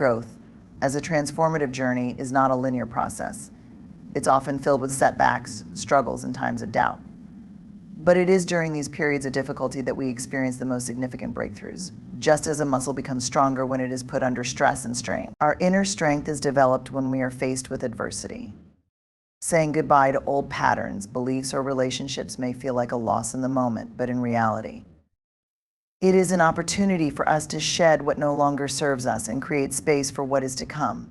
Growth, as a transformative journey, is not a linear process. It's often filled with setbacks, struggles, and times of doubt. But it is during these periods of difficulty that we experience the most significant breakthroughs, just as a muscle becomes stronger when it is put under stress and strain. Our inner strength is developed when we are faced with adversity. Saying goodbye to old patterns, beliefs, or relationships may feel like a loss in the moment, but in reality, it is an opportunity for us to shed what no longer serves us and create space for what is to come.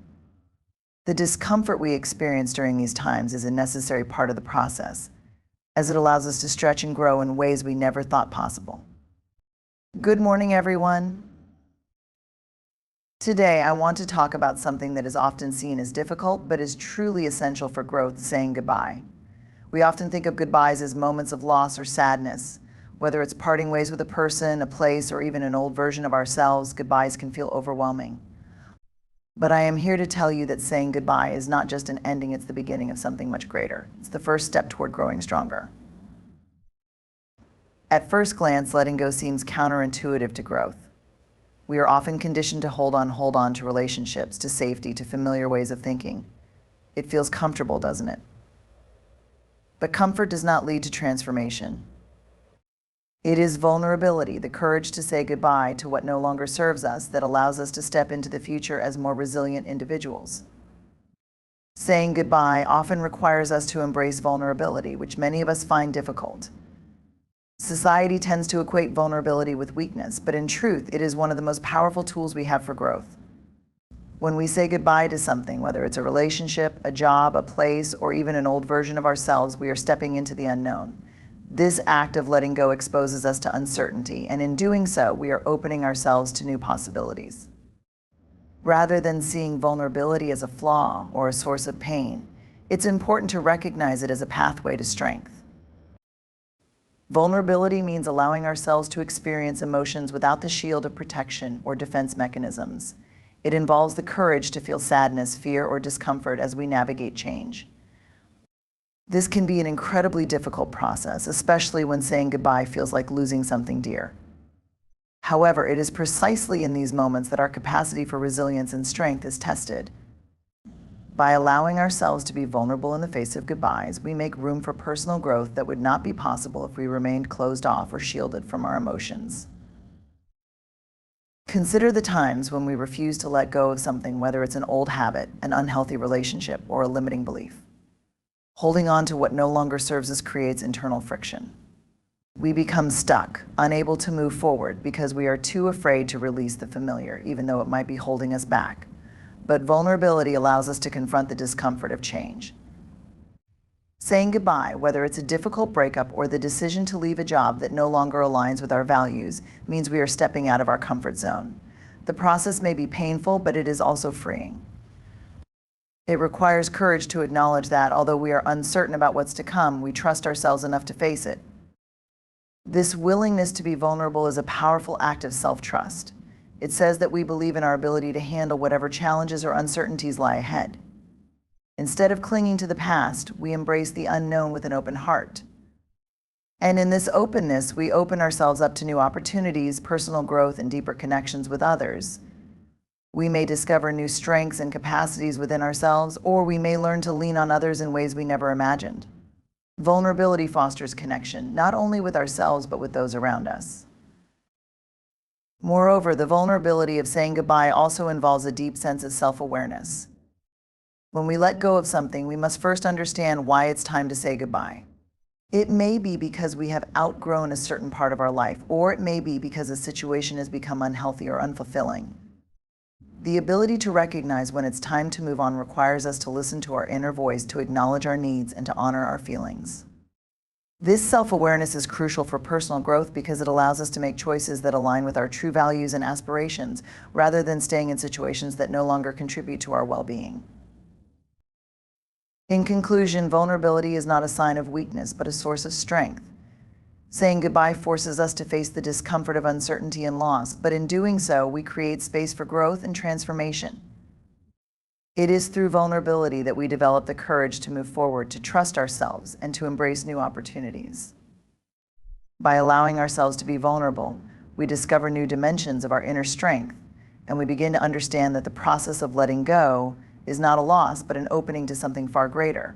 The discomfort we experience during these times is a necessary part of the process, as it allows us to stretch and grow in ways we never thought possible. Good morning, everyone. Today, I want to talk about something that is often seen as difficult, but is truly essential for growth: saying goodbye. We often think of goodbyes as moments of loss or sadness. Whether it's parting ways with a person, a place, or even an old version of ourselves, goodbyes can feel overwhelming. But I am here to tell you that saying goodbye is not just an ending, it's the beginning of something much greater. It's the first step toward growing stronger. At first glance, letting go seems counterintuitive to growth. We are often conditioned to hold on to relationships, to safety, to familiar ways of thinking. It feels comfortable, doesn't it? But comfort does not lead to transformation. It is vulnerability, the courage to say goodbye to what no longer serves us, that allows us to step into the future as more resilient individuals. Saying goodbye often requires us to embrace vulnerability, which many of us find difficult. Society tends to equate vulnerability with weakness, but in truth, it is one of the most powerful tools we have for growth. When we say goodbye to something, whether it's a relationship, a job, a place, or even an old version of ourselves, we are stepping into the unknown. This act of letting go exposes us to uncertainty, and in doing so, we are opening ourselves to new possibilities. Rather than seeing vulnerability as a flaw or a source of pain, it's important to recognize it as a pathway to strength. Vulnerability means allowing ourselves to experience emotions without the shield of protection or defense mechanisms. It involves the courage to feel sadness, fear, or discomfort as we navigate change. This can be an incredibly difficult process, especially when saying goodbye feels like losing something dear. However, it is precisely in these moments that our capacity for resilience and strength is tested. By allowing ourselves to be vulnerable in the face of goodbyes, we make room for personal growth that would not be possible if we remained closed off or shielded from our emotions. Consider the times when we refuse to let go of something, whether it's an old habit, an unhealthy relationship, or a limiting belief. Holding on to what no longer serves us creates internal friction. We become stuck, unable to move forward because we are too afraid to release the familiar, even though it might be holding us back. But vulnerability allows us to confront the discomfort of change. Saying goodbye, whether it's a difficult breakup or the decision to leave a job that no longer aligns with our values, means we are stepping out of our comfort zone. The process may be painful, but it is also freeing. It requires courage to acknowledge that, although we are uncertain about what's to come, we trust ourselves enough to face it. This willingness to be vulnerable is a powerful act of self-trust. It says that we believe in our ability to handle whatever challenges or uncertainties lie ahead. Instead of clinging to the past, we embrace the unknown with an open heart. And in this openness, we open ourselves up to new opportunities, personal growth, and deeper connections with others. We may discover new strengths and capacities within ourselves, or we may learn to lean on others in ways we never imagined. Vulnerability fosters connection, not only with ourselves, but with those around us. Moreover, the vulnerability of saying goodbye also involves a deep sense of self-awareness. When we let go of something, we must first understand why it's time to say goodbye. It may be because we have outgrown a certain part of our life, or it may be because a situation has become unhealthy or unfulfilling. The ability to recognize when it's time to move on requires us to listen to our inner voice, to acknowledge our needs, and to honor our feelings. This self-awareness is crucial for personal growth because it allows us to make choices that align with our true values and aspirations, rather than staying in situations that no longer contribute to our well-being. In conclusion, vulnerability is not a sign of weakness, but a source of strength. Saying goodbye forces us to face the discomfort of uncertainty and loss, but in doing so, we create space for growth and transformation. It is through vulnerability that we develop the courage to move forward, to trust ourselves, and to embrace new opportunities. By allowing ourselves to be vulnerable, we discover new dimensions of our inner strength, and we begin to understand that the process of letting go is not a loss, but an opening to something far greater.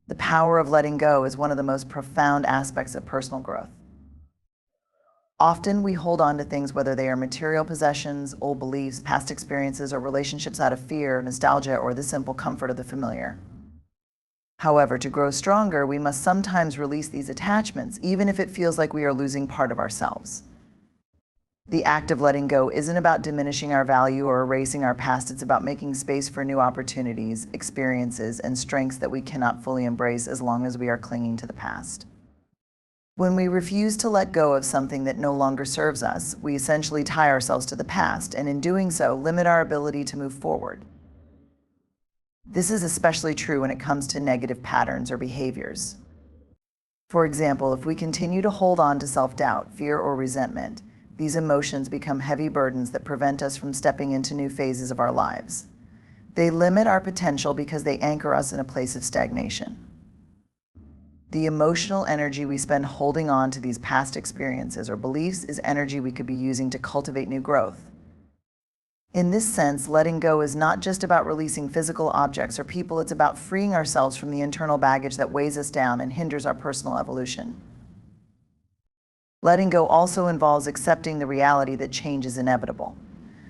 The power of letting go is one of the most profound aspects of personal growth. Often we hold on to things, whether they are material possessions, old beliefs, past experiences, or relationships, out of fear, nostalgia, or the simple comfort of the familiar. However, to grow stronger, we must sometimes release these attachments, even if it feels like we are losing part of ourselves. The act of letting go isn't about diminishing our value or erasing our past. It's about making space for new opportunities, experiences, and strengths that we cannot fully embrace as long as we are clinging to the past. When we refuse to let go of something that no longer serves us, we essentially tie ourselves to the past, and in doing so, limit our ability to move forward. This is especially true when it comes to negative patterns or behaviors. For example, if we continue to hold on to self-doubt, fear, or resentment, these emotions become heavy burdens that prevent us from stepping into new phases of our lives. They limit our potential because they anchor us in a place of stagnation. The emotional energy we spend holding on to these past experiences or beliefs is energy we could be using to cultivate new growth. In this sense, letting go is not just about releasing physical objects or people, it's about freeing ourselves from the internal baggage that weighs us down and hinders our personal evolution. Letting go also involves accepting the reality that change is inevitable.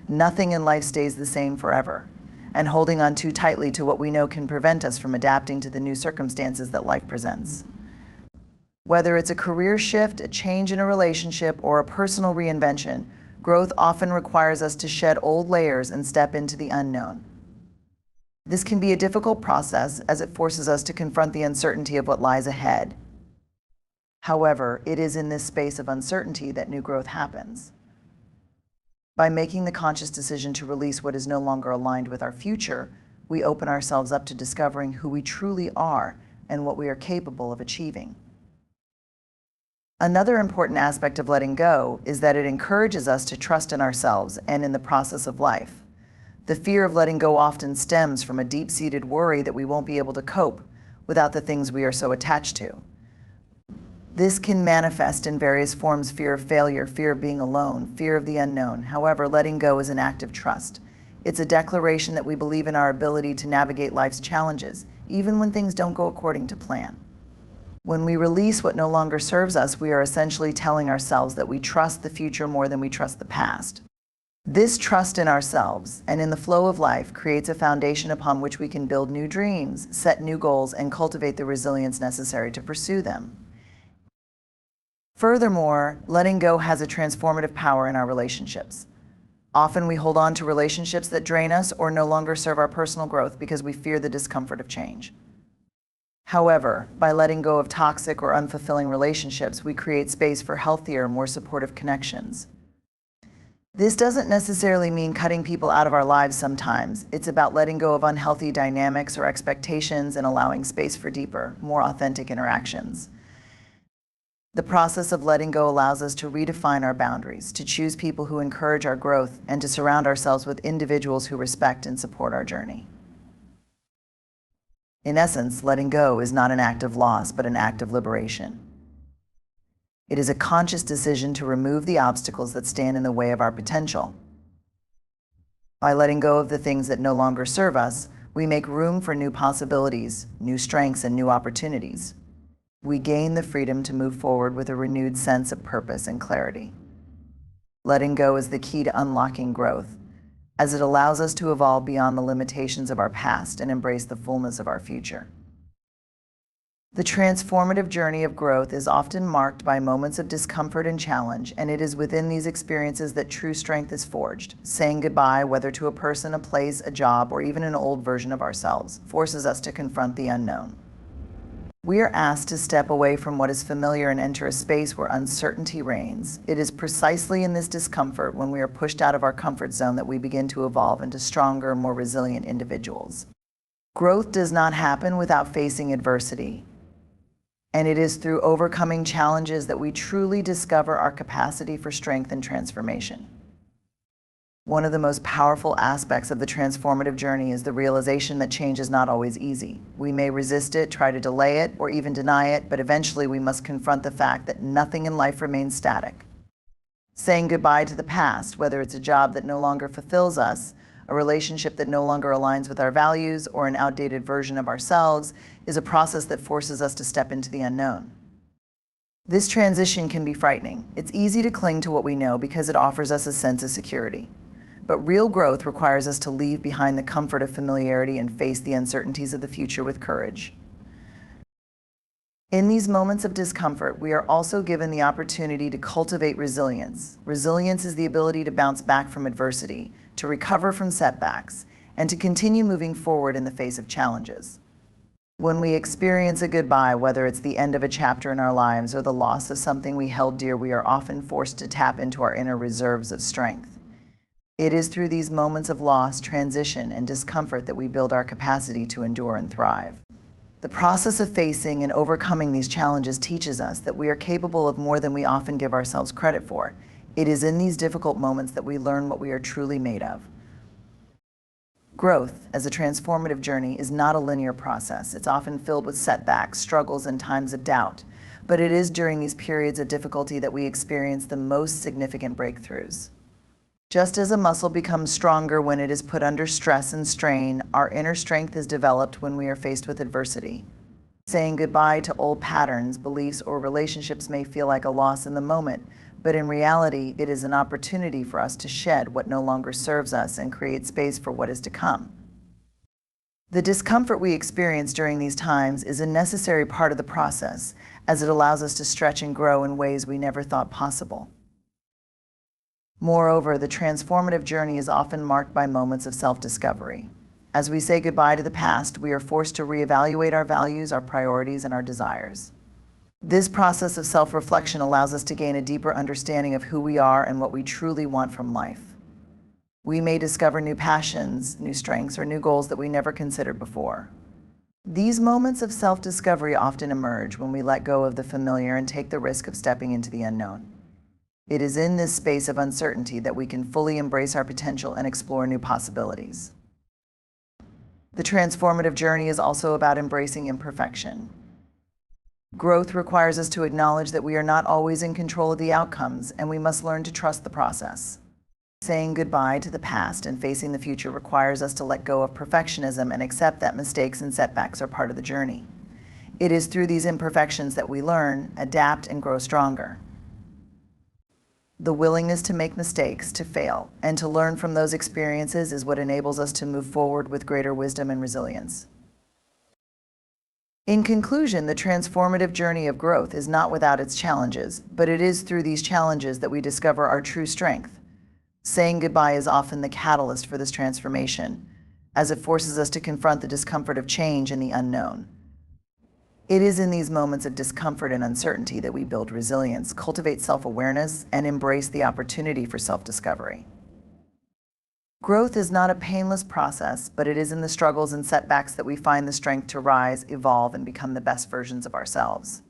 Nothing in life stays the same forever, and holding on too tightly to what we know can prevent us from adapting to the new circumstances that life presents. Whether it's a career shift, a change in a relationship, or a personal reinvention, growth often requires us to shed old layers and step into the unknown. This can be a difficult process as it forces us to confront the uncertainty of what lies ahead. However, it is in this space of uncertainty that new growth happens. By making the conscious decision to release what is no longer aligned with our future, we open ourselves up to discovering who we truly are and what we are capable of achieving. Another important aspect of letting go is that it encourages us to trust in ourselves and in the process of life. The fear of letting go often stems from a deep-seated worry that we won't be able to cope without the things we are so attached to. This can manifest in various forms: fear of failure, fear of being alone, fear of the unknown. However, letting go is an act of trust. It's a declaration that we believe in our ability to navigate life's challenges, even when things don't go according to plan. When we release what no longer serves us, we are essentially telling ourselves that we trust the future more than we trust the past. This trust in ourselves and in the flow of life creates a foundation upon which we can build new dreams, set new goals, and cultivate the resilience necessary to pursue them. Furthermore, letting go has a transformative power in our relationships. Often we hold on to relationships that drain us or no longer serve our personal growth because we fear the discomfort of change. However, by letting go of toxic or unfulfilling relationships, we create space for healthier, more supportive connections. This doesn't necessarily mean cutting people out of our lives sometimes. It's about letting go of unhealthy dynamics or expectations and allowing space for deeper, more authentic interactions. The process of letting go allows us to redefine our boundaries, to choose people who encourage our growth, and to surround ourselves with individuals who respect and support our journey. In essence, letting go is not an act of loss, but an act of liberation. It is a conscious decision to remove the obstacles that stand in the way of our potential. By letting go of the things that no longer serve us, we make room for new possibilities, new strengths, and new opportunities. We gain the freedom to move forward with a renewed sense of purpose and clarity. Letting go is the key to unlocking growth, as it allows us to evolve beyond the limitations of our past and embrace the fullness of our future. The transformative journey of growth is often marked by moments of discomfort and challenge, and it is within these experiences that true strength is forged. Saying goodbye, whether to a person, a place, a job, or even an old version of ourselves, forces us to confront the unknown. We are asked to step away from what is familiar and enter a space where uncertainty reigns. It is precisely in this discomfort, when we are pushed out of our comfort zone, that we begin to evolve into stronger, more resilient individuals. Growth does not happen without facing adversity, and it is through overcoming challenges that we truly discover our capacity for strength and transformation. One of the most powerful aspects of the transformative journey is the realization that change is not always easy. We may resist it, try to delay it, or even deny it, but eventually we must confront the fact that nothing in life remains static. Saying goodbye to the past, whether it's a job that no longer fulfills us, a relationship that no longer aligns with our values, or an outdated version of ourselves, is a process that forces us to step into the unknown. This transition can be frightening. It's easy to cling to what we know because it offers us a sense of security. But real growth requires us to leave behind the comfort of familiarity and face the uncertainties of the future with courage. In these moments of discomfort, we are also given the opportunity to cultivate resilience. Resilience is the ability to bounce back from adversity, to recover from setbacks, and to continue moving forward in the face of challenges. When we experience a goodbye, whether it's the end of a chapter in our lives or the loss of something we held dear, we are often forced to tap into our inner reserves of strength. It is through these moments of loss, transition, and discomfort that we build our capacity to endure and thrive. The process of facing and overcoming these challenges teaches us that we are capable of more than we often give ourselves credit for. It is in these difficult moments that we learn what we are truly made of. Growth, as a transformative journey, is not a linear process. It's often filled with setbacks, struggles, and times of doubt. But it is during these periods of difficulty that we experience the most significant breakthroughs. Just as a muscle becomes stronger when it is put under stress and strain, our inner strength is developed when we are faced with adversity. Saying goodbye to old patterns, beliefs, or relationships may feel like a loss in the moment, but in reality, it is an opportunity for us to shed what no longer serves us and create space for what is to come. The discomfort we experience during these times is a necessary part of the process, as it allows us to stretch and grow in ways we never thought possible. Moreover, the transformative journey is often marked by moments of self-discovery. As we say goodbye to the past, we are forced to reevaluate our values, our priorities, and our desires. This process of self-reflection allows us to gain a deeper understanding of who we are and what we truly want from life. We may discover new passions, new strengths, or new goals that we never considered before. These moments of self-discovery often emerge when we let go of the familiar and take the risk of stepping into the unknown. It is in this space of uncertainty that we can fully embrace our potential and explore new possibilities. The transformative journey is also about embracing imperfection. Growth requires us to acknowledge that we are not always in control of the outcomes, and we must learn to trust the process. Saying goodbye to the past and facing the future requires us to let go of perfectionism and accept that mistakes and setbacks are part of the journey. It is through these imperfections that we learn, adapt, and grow stronger. The willingness to make mistakes, to fail, and to learn from those experiences is what enables us to move forward with greater wisdom and resilience. In conclusion, the transformative journey of growth is not without its challenges, but it is through these challenges that we discover our true strength. Saying goodbye is often the catalyst for this transformation, as it forces us to confront the discomfort of change and the unknown. It is in these moments of discomfort and uncertainty that we build resilience, cultivate self-awareness, and embrace the opportunity for self-discovery. Growth is not a painless process, but it is in the struggles and setbacks that we find the strength to rise, evolve, and become the best versions of ourselves.